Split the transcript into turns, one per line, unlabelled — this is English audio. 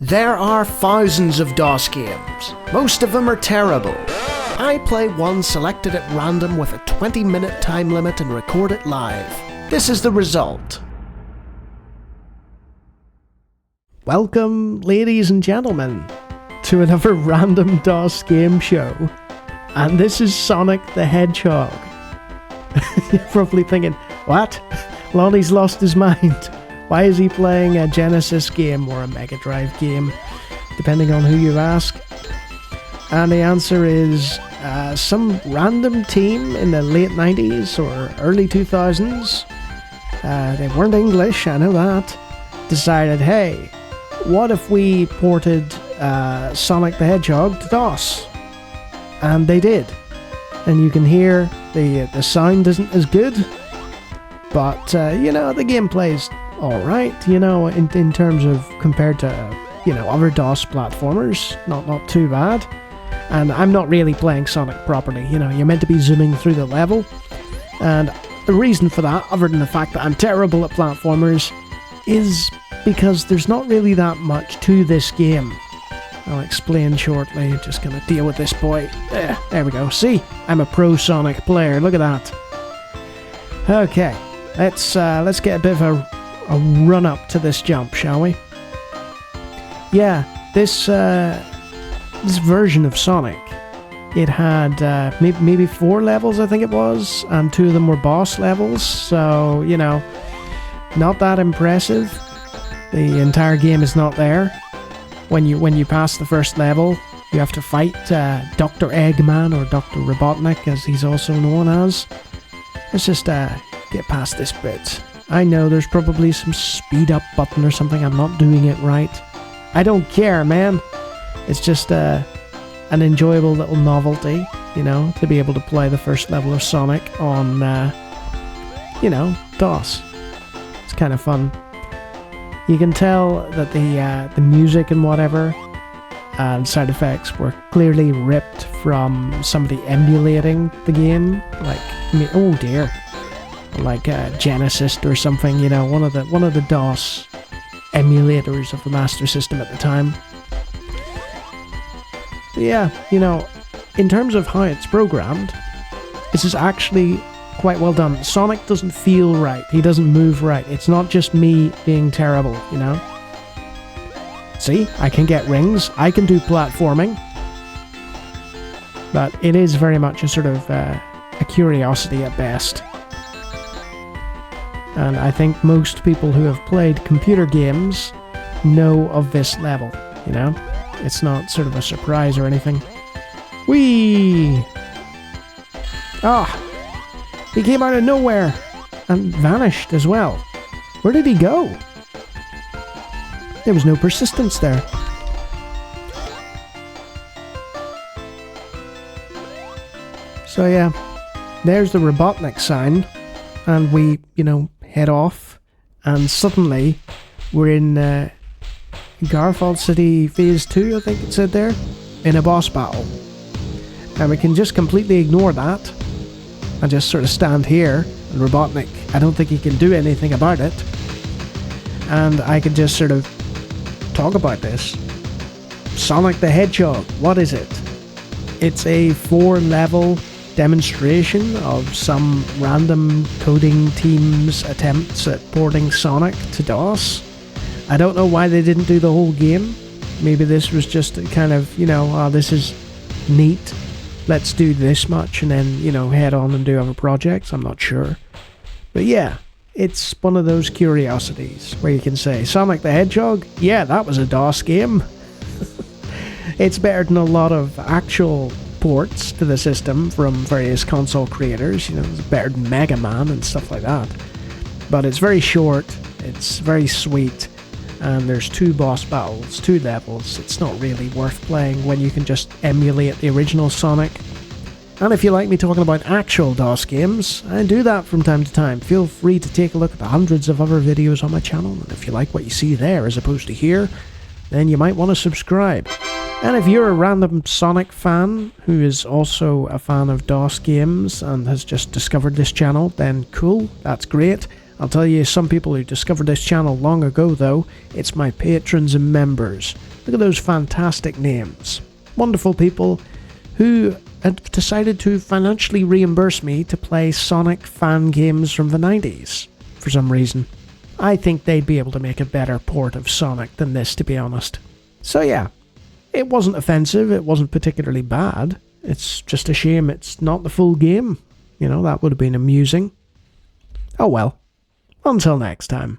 There are thousands of DOS games. Most of them are terrible. I play one selected at random with a 20-minute time limit and record it live. This is the result. Welcome, ladies and gentlemen, to another random DOS game show. And this is Sonic the Hedgehog. You're probably thinking, what? Lonnie's lost his mind. Why is he playing a Genesis game or a Mega Drive game, depending on who you ask? And the answer is some random team in the late 90s or early 2000s, they weren't English, I know that, decided, hey, what if we ported Sonic the Hedgehog to DOS? And they did. And you can hear the sound isn't as good, but, the gameplay's alright, in terms of compared to, other DOS platformers, not too bad. And I'm not really playing Sonic properly, you're meant to be zooming through the level. And the reason for that, other than the fact that I'm terrible at platformers, is because there's not really that much to this game. I'll explain shortly, just gonna deal with this boy. There we go, see? I'm a pro Sonic player, look at that. Okay, let's get a bit of a run up to this jump, shall we? Yeah, this version of Sonic, it had maybe 4 levels, I think it was, and 2 of them were boss levels, so, not that impressive. The entire game is not there. When you pass the first level, you have to fight Dr. Eggman, or Dr. Robotnik, as he's also known as. Let's just get past this bit. I know there's probably some speed up button or something, I'm not doing it right. I don't care, man. It's just an enjoyable little novelty, to be able to play the first level of Sonic on, DOS. It's kind of fun. You can tell that the music and whatever and sound effects were clearly ripped from somebody emulating the game, oh dear, like Genesis or something, one of the DOS emulators of the Master System at the time. But yeah, in terms of how it's programmed, this is actually quite well done. Sonic doesn't feel right. He doesn't move right. It's not just me being terrible, See, I can get rings. I can do platforming. But it is very much a sort of a curiosity at best. And I think most people who have played computer games know of this level, It's not sort of a surprise or anything. Whee! Ah! He came out of nowhere and vanished as well. Where did he go? There was no persistence there. So yeah, there's the Robotnik sign, and we, head off, and suddenly we're in Garfield City Phase 2, I think it said there, in a boss battle. And we can just completely ignore that and just sort of stand here, and Robotnik, I don't think he can do anything about it. And I can just sort of talk about this. Sonic the Hedgehog, what is it? It's a 4-level demonstration of some random coding team's attempts at porting Sonic to DOS. I don't know why they didn't do the whole game. Maybe this was just a kind of, this is neat. Let's do this much and then, head on and do other projects. I'm not sure. But yeah, it's one of those curiosities where you can say, Sonic the Hedgehog? Yeah, that was a DOS game. It's better than a lot of actual ports to the system from various console creators. It's better than Mega Man and stuff like that. But it's very short, it's very sweet, and there's 2 boss battles, 2 levels. It's not really worth playing when you can just emulate the original Sonic. And if you like me talking about actual DOS games, I do that from time to time. Feel free to take a look at the hundreds of other videos on my channel, and if you like what you see there as opposed to here, then you might want to subscribe. And if you're a random Sonic fan who is also a fan of DOS games and has just discovered this channel, then cool, that's great. I'll tell you some people who discovered this channel long ago though. It's my patrons and members. Look at those fantastic names. Wonderful people who had decided to financially reimburse me to play Sonic fan games from the 90s for some reason. I think they'd be able to make a better port of Sonic than this, to be honest. So yeah, it wasn't offensive, it wasn't particularly bad. It's just a shame it's not the full game. You know, that would have been amusing. Oh well. Until next time.